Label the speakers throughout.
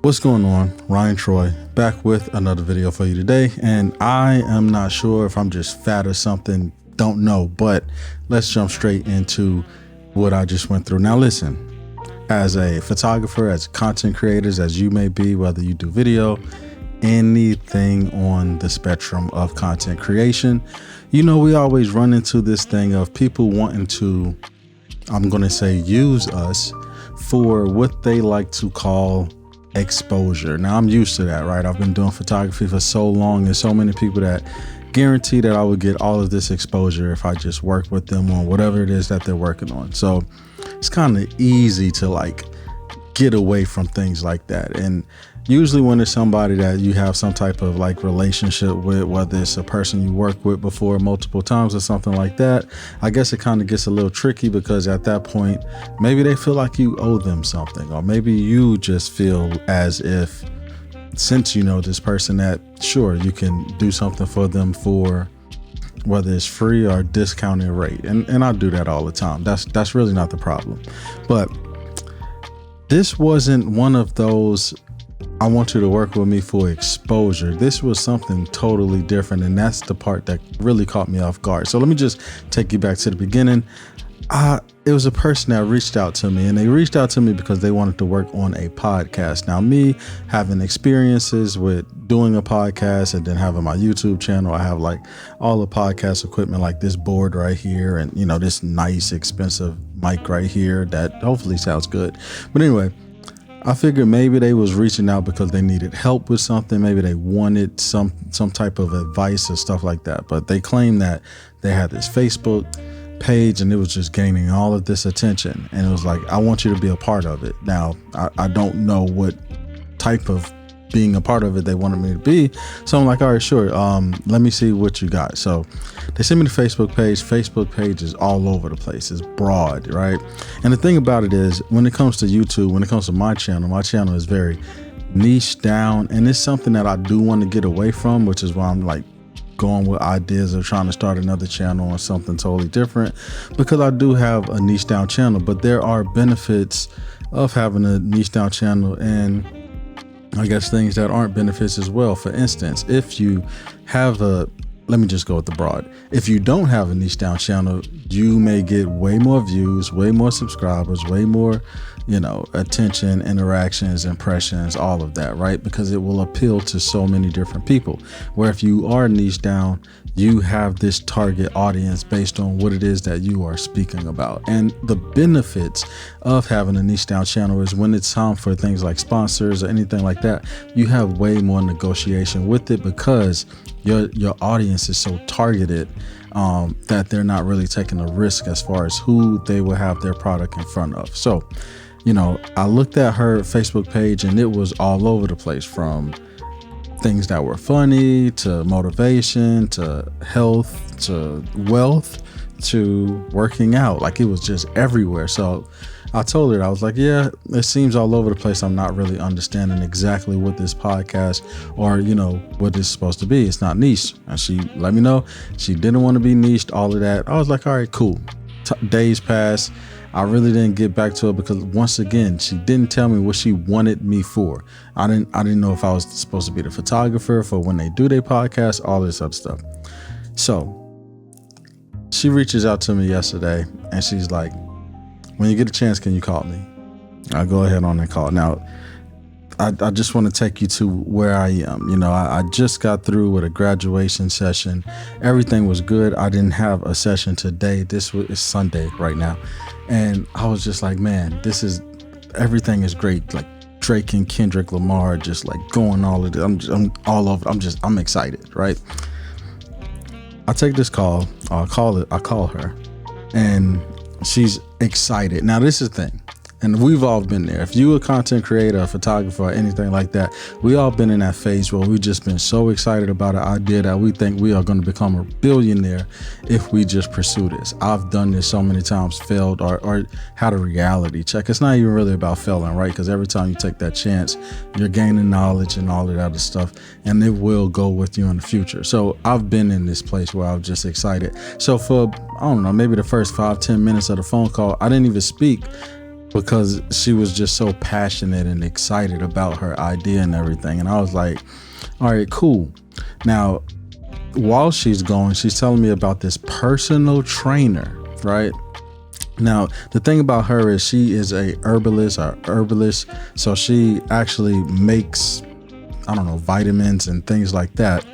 Speaker 1: What's going on? Ryan Troy back with another video for you today, and I am not sure if I'm just fat or something, don't know, but let's jump straight into what I just went through. Now listen, as a photographer, as content creators, as you may be, whether you do video, anything on the spectrum of content creation, you know, we always run into this thing of people wanting to, I'm going to say, use us for what they like to call exposure. Now I'm used to that, right? I've been doing photography for so long. There's so many people that guarantee that I would get all of this exposure if I just work with them on whatever it is that they're working on. So it's kind of easy to like get away from things like that. And usually when it's somebody that you have some type of like relationship with, whether it's a person you worked with before multiple times or something like that, I guess it kind of gets a little tricky, because at that point, maybe they feel like you owe them something, or maybe you just feel as if, since you know this person, that sure, you can do something for them for whether it's free or discounted rate. And I do that all the time. That's really not the problem. But this wasn't one of those, I want you to work with me for exposure. This was something totally different, and that's the part that really caught me off guard. So let me just take you back to the beginning. It was a person that reached out to me, and they reached out to me because they wanted to work on a podcast. Now, me having experiences with doing a podcast and then having my YouTube channel, I have like all the podcast equipment, like this board right here, and you know, this nice expensive mic right here that hopefully sounds good. But anyway, I figured maybe they was reaching out because they needed help with something. Maybe they wanted some type of advice or stuff like that. But they claimed that they had this Facebook page and it was just gaining all of this attention. And it was like, I want you to be a part of it. Now, I don't know what type of being a part of it they wanted me to be. So I'm like, all right, sure. Let me see what you got. So they sent me the Facebook page. Facebook page is all over the place. It's broad, right? And the thing about it is, when it comes to YouTube, when it comes to my channel is very niche down, and it's something that I do want to get away from, which is why I'm like going with ideas of trying to start another channel or something totally different, because I do have a niche down channel. But there are benefits of having a niche down channel, and I guess things that aren't benefits as well. For instance, if you have let me just go with the broad. If you don't have a niche down channel, you may get way more views, way more subscribers, way more, you know, attention, interactions, impressions, all of that, right? Because it will appeal to so many different people. Where if you are niche down, you have this target audience based on what it is that you are speaking about. And the benefits of having a niche down channel is when it's time for things like sponsors or anything like that, you have way more negotiation with it, because your audience is so targeted that they're not really taking a risk as far as who they will have their product in front of. So, you know, I looked at her Facebook page and it was all over the place, from things that were funny to motivation to health to wealth to working out. Like, it was just everywhere. So I told her, I was like, yeah, it seems all over the place. I'm not really understanding exactly what this podcast or, you know, what it's supposed to be. It's not niche. And she let me know she didn't want to be niched, all of that. I was like, all right, cool. Days passed. I really didn't get back to her because, once again, she didn't tell me what she wanted me for. I didn't know if I was supposed to be the photographer for when they do their podcast, all this other stuff. So she reaches out to me yesterday and she's like, when you get a chance, can you call me? I'll go ahead on and call. Now, I just want to take you to where I am. You know, I just got through with a graduation session. Everything was good. I didn't have a session today. It's Sunday right now. And I was just like, man, everything is great. Like Drake and Kendrick Lamar, just like going all of this. I'm all over. I'm excited, right? I take this call. I call her, and she's excited. Now, this is the thing. And we've all been there. If you're a content creator, a photographer, or anything like that, we all been in that phase where we've just been so excited about an idea that we think we are going to become a billionaire if we just pursue this. I've done this so many times, failed, or had a reality check. It's not even really about failing, right? Because every time you take that chance, you're gaining knowledge and all of that other stuff, and it will go with you in the future. So I've been in this place where I was just excited. So for, I don't know, maybe the first 5-10 minutes of the phone call, I didn't even speak. because she was just so passionate and excited about her idea and everything. And I was like, all right, cool. Now, while she's going, she's telling me about this personal trainer, right? Now, the thing about her is she is a herbalist. So she actually makes, I don't know, vitamins and things like that.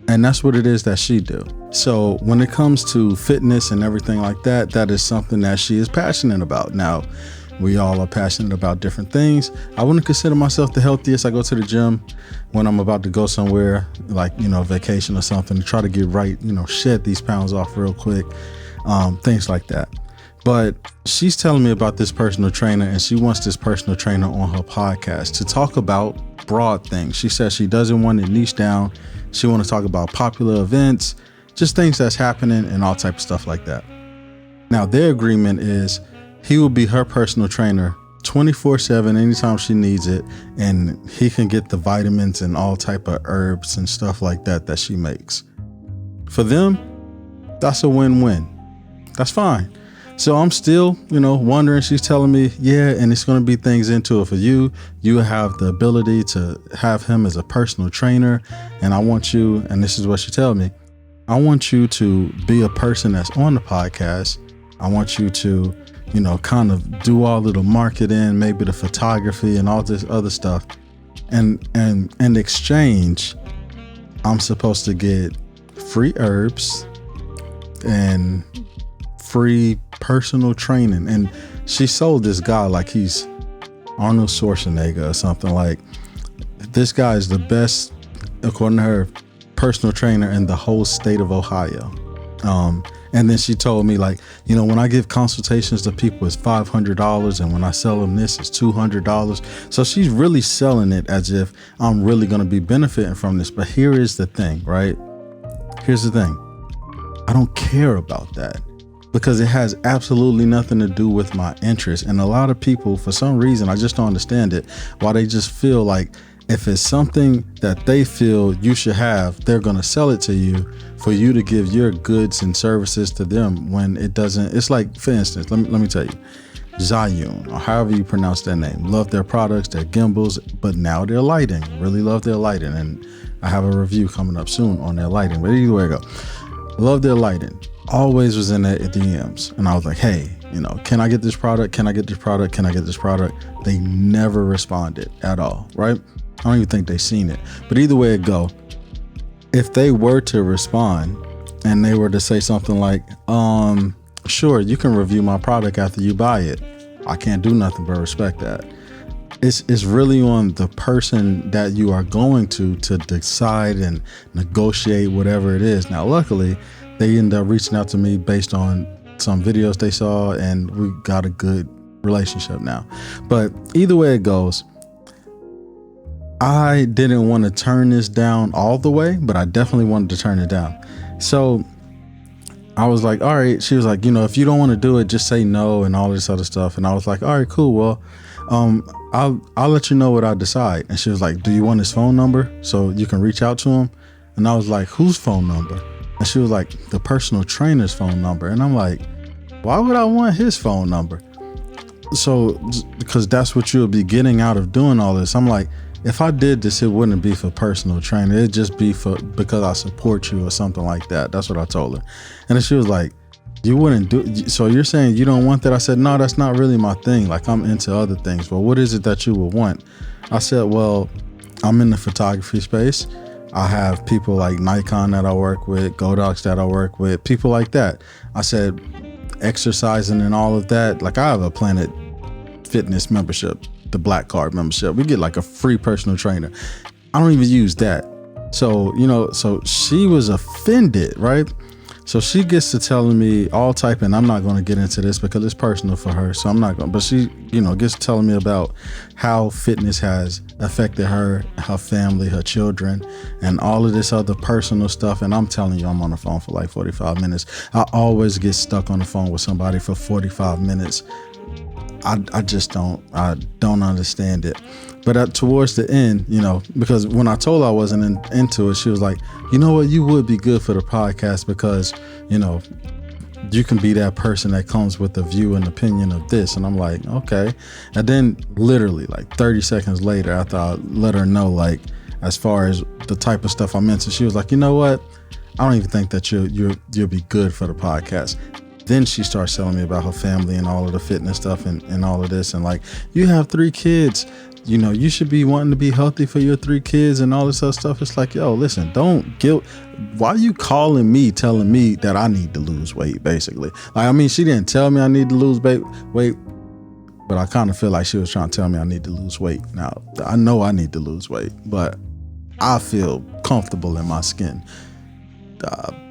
Speaker 1: And that's what it is that she do. So when it comes to fitness and everything like that, that is something that she is passionate about. Now, we all are passionate about different things. I wouldn't consider myself the healthiest. I go to the gym when I'm about to go somewhere, like, vacation or something, to try to get right, shed these pounds off real quick, things like that. But she's telling me about this personal trainer, and she wants this personal trainer on her podcast to talk about broad things. She says she doesn't want it niche down. She want to talk about popular events, just things that's happening and all type of stuff like that. Now, their agreement is he will be her personal trainer 24/7 anytime she needs it, and he can get the vitamins and all type of herbs and stuff like that she makes. For them, that's a win-win. That's fine. So I'm still, wondering. She's telling me, yeah, and it's going to be things into it for you. You have the ability to have him as a personal trainer. And I want you, and this is what she told me, I want you to be a person that's on the podcast. I want you to, kind of do all of the marketing, maybe the photography and all this other stuff. And in exchange, I'm supposed to get free herbs and free personal training. And she sold this guy like he's Arnold Schwarzenegger or something. Like, this guy is the best, according to her, personal trainer in the whole state of Ohio. And then she told me, like, when I give consultations to people, it's $500, and when I sell them this, it's $200. So she's really selling it as if I'm really going to be benefiting from this. But here is the thing, right? Here's the thing. I don't care about that, because it has absolutely nothing to do with my interest. And a lot of people, for some reason, I just don't understand it, why they just feel like if it's something that they feel you should have, they're going to sell it to you for you to give your goods and services to them, when it doesn't. It's like, for instance, let me tell you, Zhiyun, or however you pronounce their name, love their products, their gimbals, but now their lighting, really love their lighting. And I have a review coming up soon on their lighting, but either way I go, love their lighting. Always was in their DMs, and I was like, hey, can I get this product? Can I get this product? Can I get this product? They never responded at all, right? I don't even think they seen it. But either way it go, if they were to respond and they were to say something like, sure, you can review my product after you buy it, I can't do nothing but respect that. It's really on the person that you are going to decide and negotiate whatever it is. Now, luckily, they ended up reaching out to me based on some videos they saw, and we got a good relationship now. But either way it goes, I didn't want to turn this down all the way, but I definitely wanted to turn it down. So I was like, all right. She was like, if you don't want to do it, just say no and all this other stuff. And I was like, all right, cool. Well, I'll let you know what I decide. And she was like, do you want his phone number so you can reach out to him? And I was like, whose phone number? And she was like, the personal trainer's phone number. And I'm like, why would I want his phone number? So, because that's what you'll be getting out of doing all this. I'm like, if I did this, it wouldn't be for personal training. It'd just be because I support you or something like that. That's what I told her. And then she was like, you wouldn't do, so you're saying you don't want that? I said, no, that's not really my thing. Like, I'm into other things. Well, what is it that you would want? I said, well, I'm in the photography space. I have people like Nikon that I work with, Godox that I work with, people like that. I said, exercising and all of that. Like, I have a Planet Fitness membership, the Black Card membership. We get like a free personal trainer. I don't even use that. So, so she was offended, right? So she gets to telling me all type, and I'm not going to get into this because it's personal for her. So I'm not going, but she, gets to telling me about how fitness has affected her, her family, her children, and all of this other personal stuff. And I'm telling you, I'm on the phone for like 45 minutes. I always get stuck on the phone with somebody for 45 minutes. I just don't understand it. But towards the end, because when I told her I wasn't into it, she was like, you know what, you would be good for the podcast because, you can be that person that comes with a view and opinion of this. And I'm like, okay. And then literally like 30 seconds later, after I let her know, like, as far as the type of stuff I'm into, she was like, you know what? I don't even think that you'll be good for the podcast. Then she starts telling me about her family and all of the fitness stuff and all of this. And like, you have 3 kids, you know, you should be wanting to be healthy for your 3 kids and all this other stuff. It's like, yo, listen, don't guilt. Why are you calling me, telling me that I need to lose weight, basically? Like, I mean, she didn't tell me I need to lose weight, but I kind of feel like she was trying to tell me I need to lose weight. Now, I know I need to lose weight, but I feel comfortable in my skin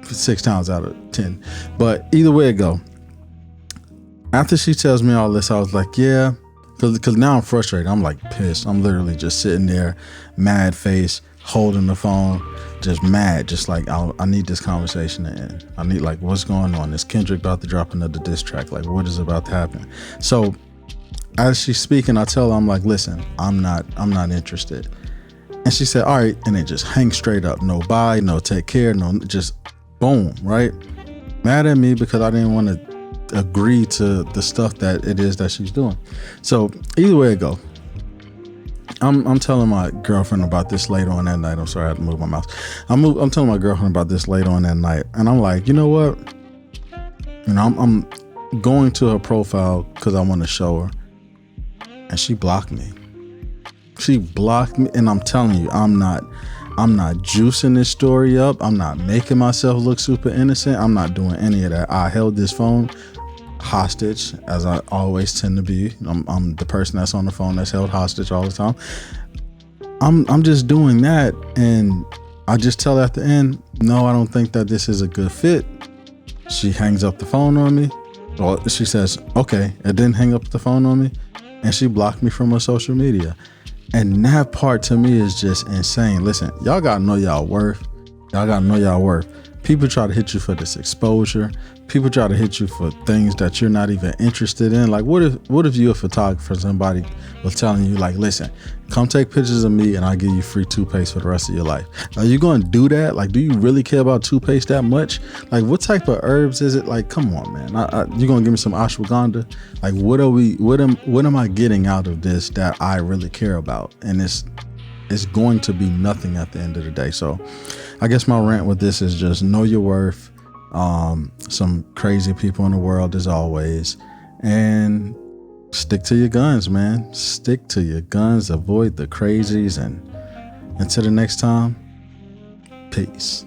Speaker 1: 6 times out of 10. But either way it go, after she tells me all this, I was like, yeah, because now I'm frustrated. I'm like pissed. I'm literally just sitting there, mad face, holding the phone, just mad, just like, I need this conversation to end. I need, like, what's going on? Is Kendrick about to drop another diss track? Like, what is about to happen? So as she's speaking, I tell her, I'm like, listen, I'm not interested. And she said, all right. And it just hangs straight up. No bye, no take care, no, just boom, right? Mad at me because I didn't want to agree to the stuff that it is that she's doing. So either way it go, I'm telling my girlfriend about this later on that night. I'm sorry, I had to move my mouse. I'm telling my girlfriend about this later on that night. And I'm like, you know what? You know, I'm going to her profile because I want to show her. And she blocked me. She blocked me, and I'm telling you, I'm not juicing this story up. I'm not making myself look super innocent. I'm not doing any of that. I held this phone hostage, as I always tend to be. I'm the person that's on the phone that's held hostage all the time. I'm just doing that, and I just tell her at the end, no, I don't think that this is a good fit. She hangs up the phone on me. Well, she says, okay, and then hang up the phone on me, and she blocked me from her social media. And that part to me is just insane. Listen, y'all gotta know y'all worth. Y'all gotta know y'all worth. People try to hit you for this exposure. People try to hit you for things that you're not even interested in. Like, what if you're a photographer, somebody was telling you, like, listen, come take pictures of me and I'll give you free toothpaste for the rest of your life. Are you going to do that? Like, do you really care about toothpaste that much? Like, what type of herbs is it? Like, come on, man. You going to give me some ashwagandha? Like, what am I getting out of this that I really care about? And it's going to be nothing at the end of the day. So I guess my rant with this is just know your worth. Some crazy people in the world as always, and stick to your guns, man. Stick to your guns, avoid the crazies, and until the next time, peace.